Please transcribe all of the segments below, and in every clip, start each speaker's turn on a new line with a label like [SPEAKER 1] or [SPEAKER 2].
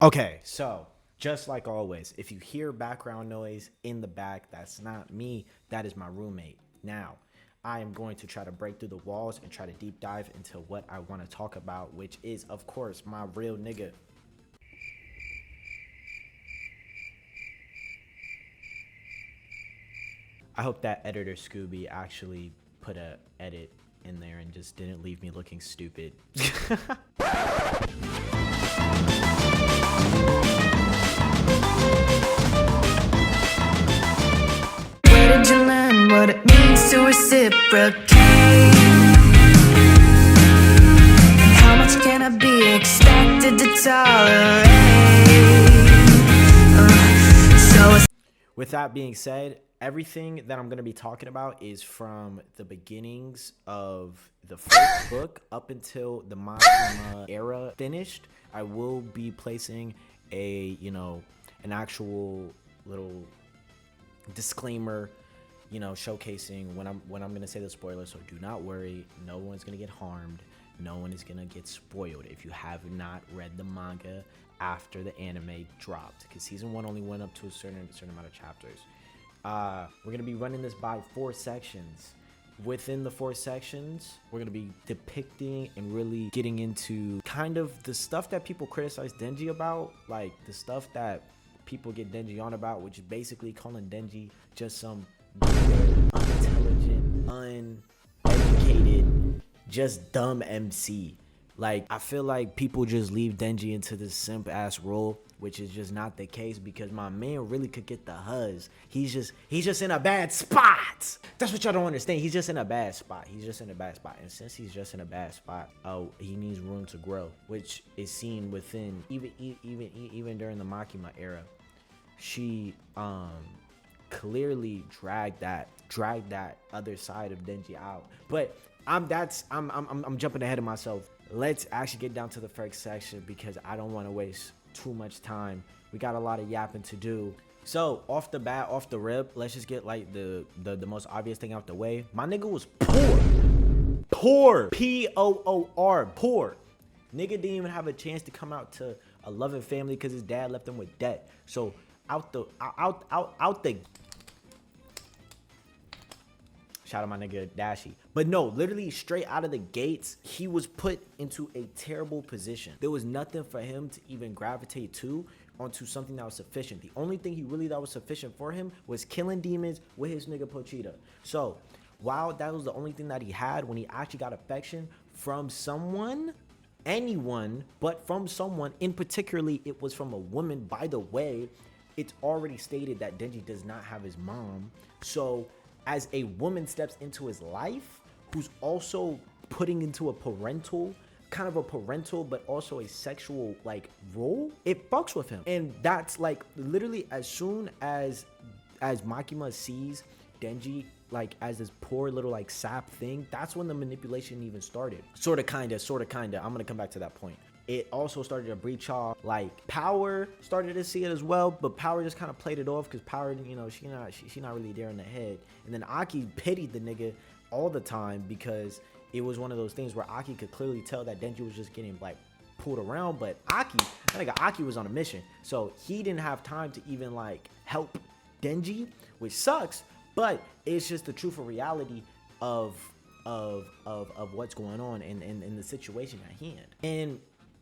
[SPEAKER 1] Okay, so just like always, if you hear background noise in the back, that's not me, that is my roommate. Now, I am going to try to break through the walls and try to deep dive into what I want to talk about, which is, of course, my real nigga. I hope that editor Scooby actually put a edit in there and just didn't leave me looking stupid.
[SPEAKER 2] Where did you learn what it means to reciprocate? And how much can I be expected to tolerate?
[SPEAKER 1] With that being said, everything that I'm going to be talking about is from the beginnings of the first book up until the mafia era finished. I will be placing an actual little disclaimer, showcasing when I'm going to say the spoiler. So do not worry. No one's going to get harmed. No one is going to get spoiled if you have not read the manga after the anime dropped, because season 1 only went up to a certain amount of chapters. We're going to be running this by 4 sections. Within the 4 sections, we're going to be depicting and really getting into kind of the stuff that people criticize Denji about, like the stuff that people get Denji on about, which is basically calling Denji just some unintelligent, uneducated, just dumb MC. Like, I feel like people just leave Denji into this simp ass role, which is just not the case, because my man really could get the huzz. He's just in a bad spot. That's what y'all don't understand. He's just in a bad spot. And since he's just in a bad spot, he needs room to grow, which is seen within even during the Makima era. She clearly dragged that other side of Denji out. But I'm jumping ahead of myself. Let's actually get down to the first section, because I don't want to waste too much time. We got a lot of yapping to do. So off the bat, off the rip, let's just get like the most obvious thing out the way. My nigga was poor. P-O-O-R, poor. Nigga didn't even have a chance to come out to a loving family because his dad left him with debt. So out the shout out my nigga Dashi. But no, literally straight out of the gates, he was put into a terrible position. There was nothing for him to even gravitate to onto something that was sufficient. The only thing that was sufficient for him was killing demons with his nigga Pochita. So while that was the only thing that he had, when he actually got affection from someone, anyone, but from someone, in particularly it was from a woman. By the way, it's already stated that Denji does not have his mom. So as a woman steps into his life, who's also putting into a parental but also a sexual like role, it fucks with him. And that's like literally as soon as Makima sees Denji like as this poor little like sap thing, that's when the manipulation even started. Sorta kinda. I'm gonna come back to that point. It also started to breach off, like Power started to see it as well, but Power just kind of played it off because Power, she not really there in the head. And then Aki pitied the nigga all the time, because it was one of those things where Aki could clearly tell that Denji was just getting like pulled around, but Aki was on a mission, so he didn't have time to even like help Denji, which sucks. But it's just the truth of reality of what's going on in the situation at hand. And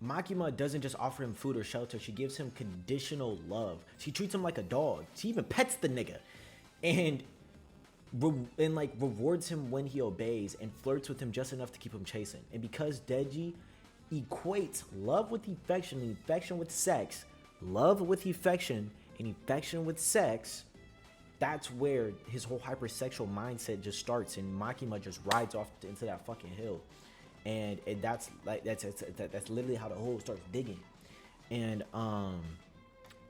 [SPEAKER 1] Makima doesn't just offer him food or shelter. She gives him conditional love. She treats him like a dog. She even pets the nigga, and like rewards him when he obeys, and flirts with him just enough to keep him chasing. And because Denji equates love with affection and affection with sex, love with affection and affection with sex, that's where his whole hypersexual mindset just starts, and Makima just rides off into that fucking hill. And that's literally how the hole starts digging. And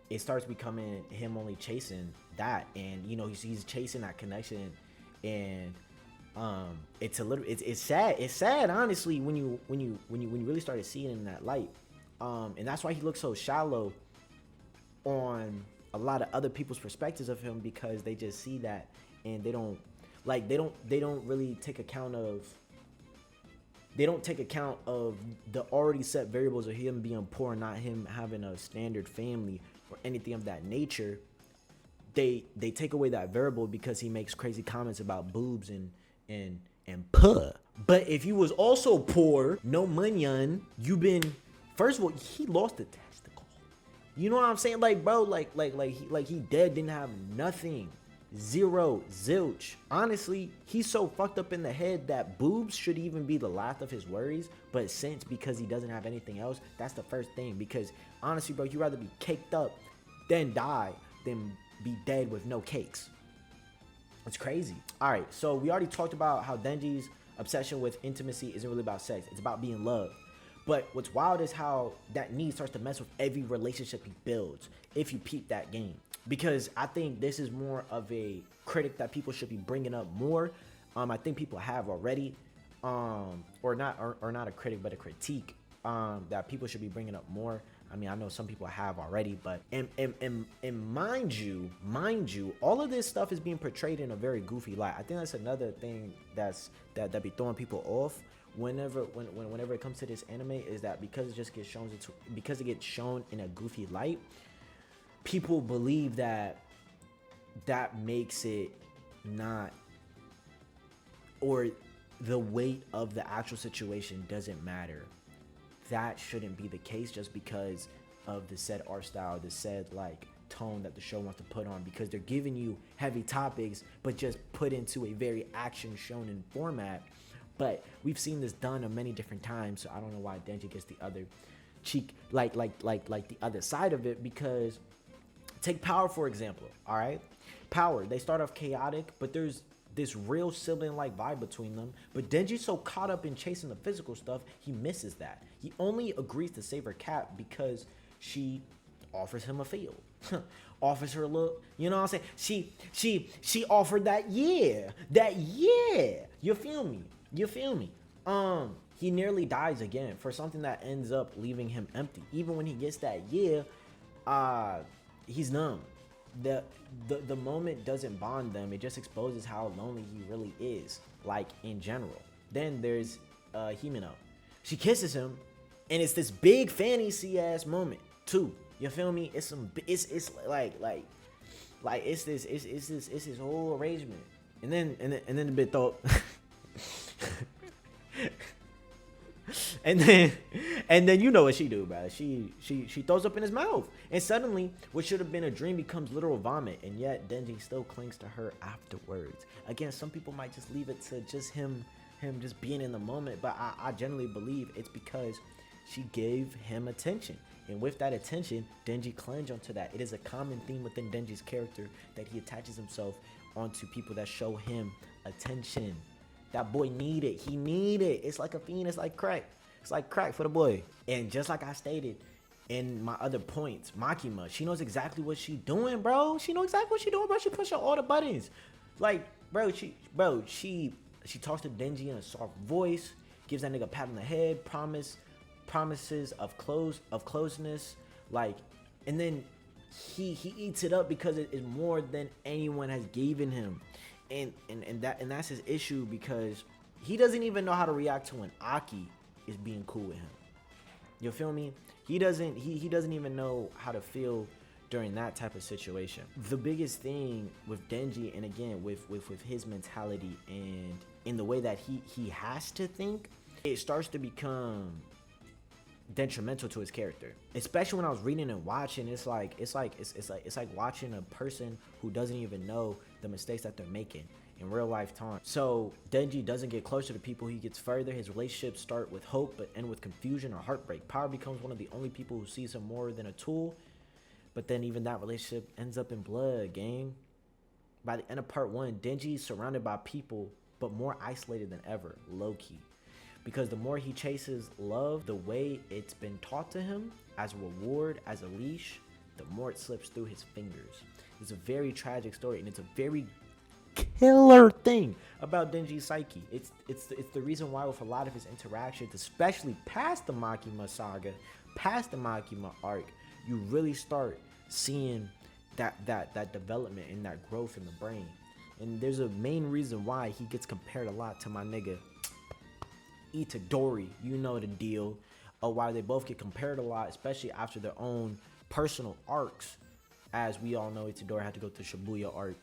[SPEAKER 1] it starts becoming him only chasing that, and he's chasing that connection. And it's sad honestly when you really started seeing it in that light. And that's why he looks so shallow on a lot of other people's perspectives of him, because they just see that, and they don't really take account of they don't take account of the already set variables of him being poor, not him having a standard family or anything of that nature. They take away that variable because he makes crazy comments about boobs and puh. But if you was also poor, no money, you been, first of all, he lost a testicle. You know what I'm saying? Like, bro, he dead, didn't have nothing. Zero, zilch. Honestly, he's so fucked up in the head that boobs should even be the last of his worries. But since, because he doesn't have anything else, that's the first thing. Because honestly, bro, you'd rather be caked up than die than be dead with no cakes. It's crazy. All right, so we already talked about how Denji's obsession with intimacy isn't really about sex. It's about being loved. But what's wild is how that need starts to mess with every relationship he builds if you peep that game. Because I think this is more of a critic that people should be bringing up more. I think people have already, or not a critic, but a critique that people should be bringing up more. I mean, I know some people have already, but and mind you, all of this stuff is being portrayed in a very goofy light. I think that's another thing that be throwing people off whenever it comes to this anime, is that because it just gets shown because it gets shown in a goofy light, people believe that makes it not, or the weight of the actual situation doesn't matter. That shouldn't be the case just because of the said art style, the said like tone that the show wants to put on, because they're giving you heavy topics but just put into a very action shonen format. But we've seen this done many different times, so I don't know why Denji gets the other cheek, like the other side of it. Because take Power for example. All right, Power, they start off chaotic, but there's this real sibling-like vibe between them. But Denji's so caught up in chasing the physical stuff, he misses that. He only agrees to save her cat because she offers him a field. Offers her a little, you know what I'm saying? She offered that yeah. You feel me? He nearly dies again for something that ends up leaving him empty. Even when he gets that yeah, he's numb. The moment doesn't bond them. It just exposes how lonely he really is, like in general. Then there's Himeno. She kisses him, and it's this big fantasy ass moment too. You feel me? It's this whole arrangement. And then the bit thought And then you know what she do, bro. She throws up in his mouth, and suddenly what should have been a dream becomes literal vomit. And yet Denji still clings to her afterwards. Again, some people might just leave it to just him just being in the moment, but I generally believe it's because she gave him attention, and with that attention, Denji clings onto that. It is a common theme within Denji's character that he attaches himself onto people that show him attention. That boy need it. He need it. It's like a fiend. It's like crack. It's like crack for the boy. And just like I stated in my other points, Makima, she knows exactly what she doing, bro. She knows exactly what she doing, bro. She pushing all the buttons. Like, she talks to Denji in a soft voice, gives that nigga a pat on the head, promises of closeness, like, and then he eats it up because it is more than anyone has given him. And that's his issue, because he doesn't even know how to react to when Aki is being cool with him. You feel me? He doesn't even know how to feel during that type of situation. The biggest thing with Denji, and again with his mentality and in the way that he has to think, it starts to become detrimental to his character. Especially when I was reading and watching, it's like watching a person who doesn't even know the mistakes that they're making in real life time. So Denji doesn't get closer to people, he gets further. His relationships start with hope but end with confusion or heartbreak. Power becomes one of the only people who sees him more than a tool, but then even that relationship ends up in blood, gang. By the end of part 1, Denji is surrounded by people but more isolated than ever, low-key. Because the more he chases love the way it's been taught to him, as a reward, as a leash, the more it slips through his fingers. It's a very tragic story, and it's a very killer thing about Denji's psyche. It's the reason why with a lot of his interactions, especially past the Makima saga, past the Makima arc, you really start seeing that development and that growth in the brain. And there's a main reason why he gets compared a lot to my nigga Itadori. You know the deal. Why they both get compared a lot, especially after their own personal arcs. As we all know, Itadori had to go through Shibuya arc.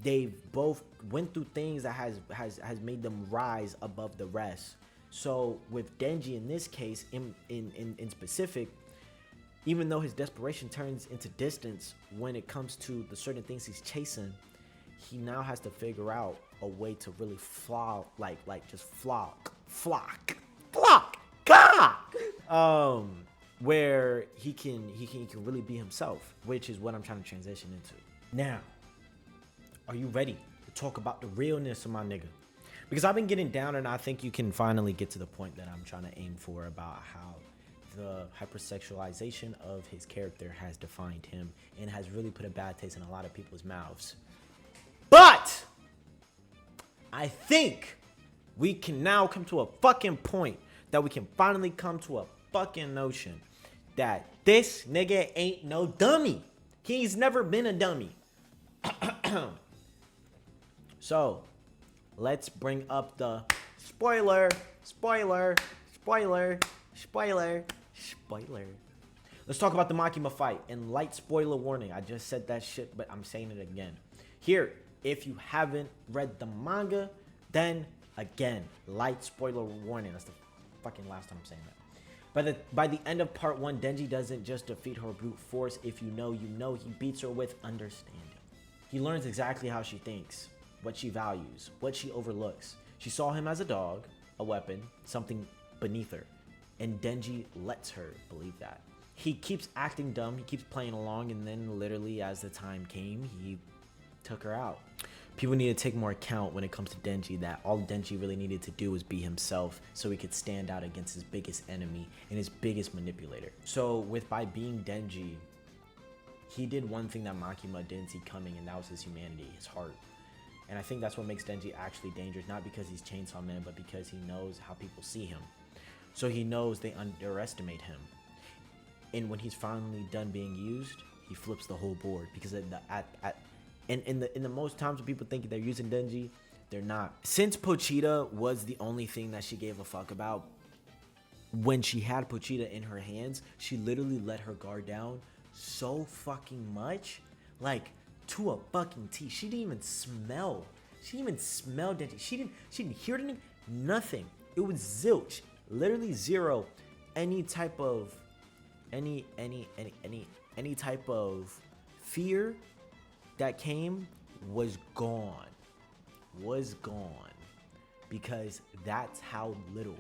[SPEAKER 1] They both went through things that has made them rise above the rest. So with Denji in this case, in specific, even though his desperation turns into distance when it comes to the certain things he's chasing, he now has to figure out a way to really flock, God, where he can really be himself, which is what I'm trying to transition into. Now, are you ready to talk about the realness of my nigga? Because I've been getting down, and I think you can finally get to the point that I'm trying to aim for about how the hypersexualization of his character has defined him and has really put a bad taste in a lot of people's mouths. But I think we can now come to a fucking point that we can finally come to a fucking notion that this nigga ain't no dummy. He's never been a dummy. So, let's bring up the spoiler. Let's talk about the Makima fight. And light spoiler warning. I just said that shit, but I'm saying it again. Here, if you haven't read the manga, then again, light spoiler warning. That's the fucking last time I'm saying that. By the end of part 1, Denji doesn't just defeat her brute force. If you know, you know. He beats her with understanding. He learns exactly how she thinks, what she values, what she overlooks. She saw him as a dog, a weapon, something beneath her. And Denji lets her believe that. He keeps acting dumb, he keeps playing along, and then literally as the time came, he took her out. People need to take more account when it comes to Denji, that all Denji really needed to do was be himself so he could stand out against his biggest enemy and his biggest manipulator. So by being Denji, he did one thing that Makima didn't see coming, and that was his humanity, his heart. And I think that's what makes Denji actually dangerous, not because he's Chainsaw Man, but because he knows how people see him. So he knows they underestimate him. And when he's finally done being used, he flips the whole board. Because in the most times when people think they're using Denji, they're not. Since Pochita was the only thing that she gave a fuck about, when she had Pochita in her hands, she literally let her guard down so fucking much. Like, to a fucking T. She didn't even smell. She didn't even smell Denji. She didn't hear anything. Nothing. It was zilch. Literally zero. Any type of type of fear that came was gone. Because that's how little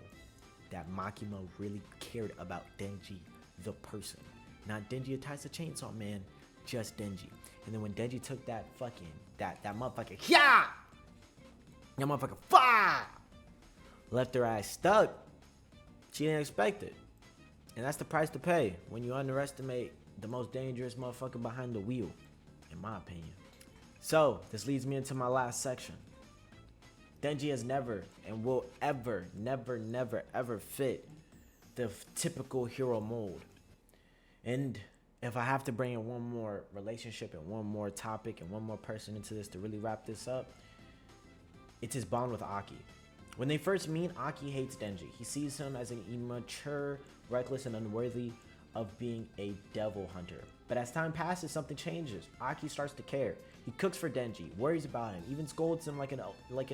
[SPEAKER 1] that Makima really cared about Denji the person. Not Denji attached to Chainsaw Man, just Denji. And then when Denji took that fucking that motherfucker, yeah, that motherfucker fire, left her ass stuck. She didn't expect it. And that's the price to pay when you underestimate the most dangerous motherfucker behind the wheel, in my opinion. So, this leads me into my last section. Denji has never and will ever, never fit the typical hero mold. And if I have to bring in one more relationship and one more topic and one more person into this to really wrap this up, it's his bond with Aki. When they first meet, Aki hates Denji. He sees him as an immature, reckless, and unworthy of being a devil hunter. But as time passes, something changes. Aki starts to care. He cooks for Denji, worries about him, even scolds him like an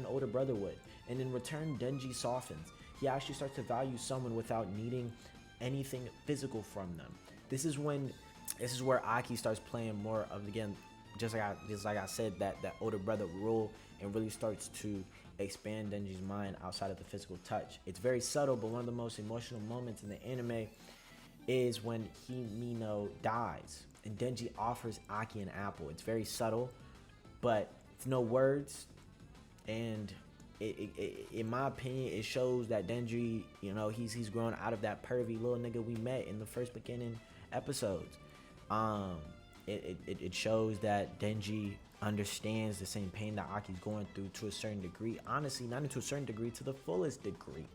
[SPEAKER 1] older brother would. And in return, Denji softens. He actually starts to value someone without needing anything physical from them. This is where Aki starts playing more of, again, just like I said, that older brother role, and really starts to expand Denji's mind outside of the physical touch. It's very subtle, but one of the most emotional moments in the anime is when Himino dies and Denji offers Aki an apple. It's very subtle, but it's no words, and it in my opinion, it shows that Denji, he's grown out of that pervy little nigga we met in the first beginning episodes. It shows that Denji understands the same pain that Aki's going through to a certain degree. Honestly, not to a certain degree, to the fullest degree.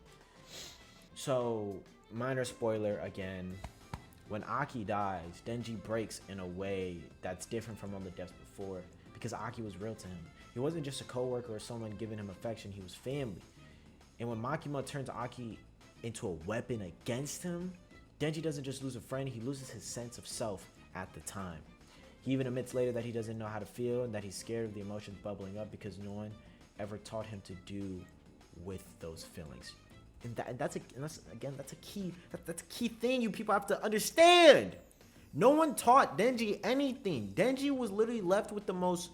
[SPEAKER 1] So, minor spoiler again. When Aki dies, Denji breaks in a way that's different from all the deaths before, because Aki was real to him. He wasn't just a coworker or someone giving him affection, he was family. And when Makima turns Aki into a weapon against him, Denji doesn't just lose a friend, he loses his sense of self at the time. He even admits later that he doesn't know how to feel and that he's scared of the emotions bubbling up because no one ever taught him to do with those feelings. And that's a key thing you people have to understand. No one taught Denji anything. Denji was literally left with the most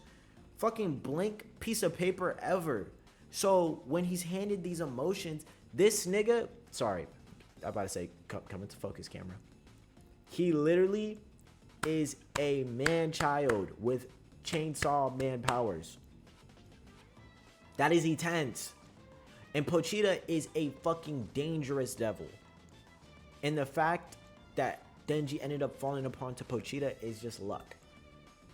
[SPEAKER 1] fucking blank piece of paper ever. So when he's handed these emotions, this nigga, sorry, I'm about to say, come into focus, camera. He literally is a man-child with chainsaw man powers. That is intense. And Pochita is a fucking dangerous devil. And the fact that Denji ended up falling upon to Pochita is just luck.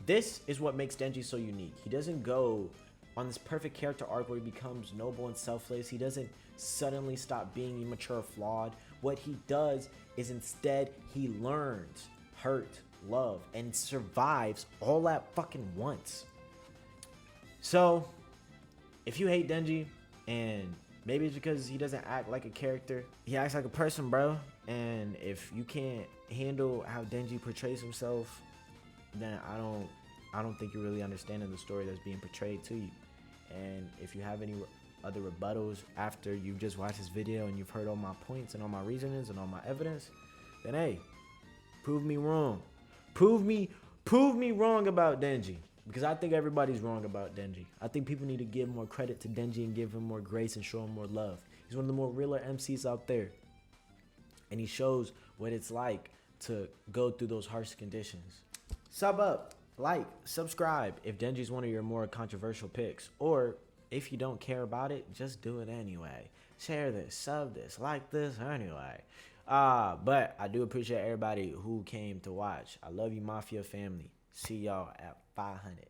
[SPEAKER 1] This is what makes Denji so unique. He doesn't go on this perfect character arc where he becomes noble and selfless. He doesn't suddenly stop being immature or flawed. What he does is instead he learns hurt, love, and survives all at fucking once. So, if you hate Denji, and maybe it's because he doesn't act like a character, he acts like a person, bro. And if you can't handle how Denji portrays himself, then I don't think you're really understanding the story that's being portrayed to you. And if you have any other rebuttals after you've just watched this video and you've heard all my points and all my reasonings and all my evidence, then hey, prove me wrong. Prove me wrong about Denji. Because I think everybody's wrong about Denji. I think people need to give more credit to Denji and give him more grace and show him more love. He's one of the more realer MCs out there. And he shows what it's like to go through those harsh conditions. Sub up, like, subscribe if Denji's one of your more controversial picks. Or if you don't care about it, just do it anyway. Share this, sub this, like this anyway. But I do appreciate everybody who came to watch. I love you, Mafia family. See y'all at 500.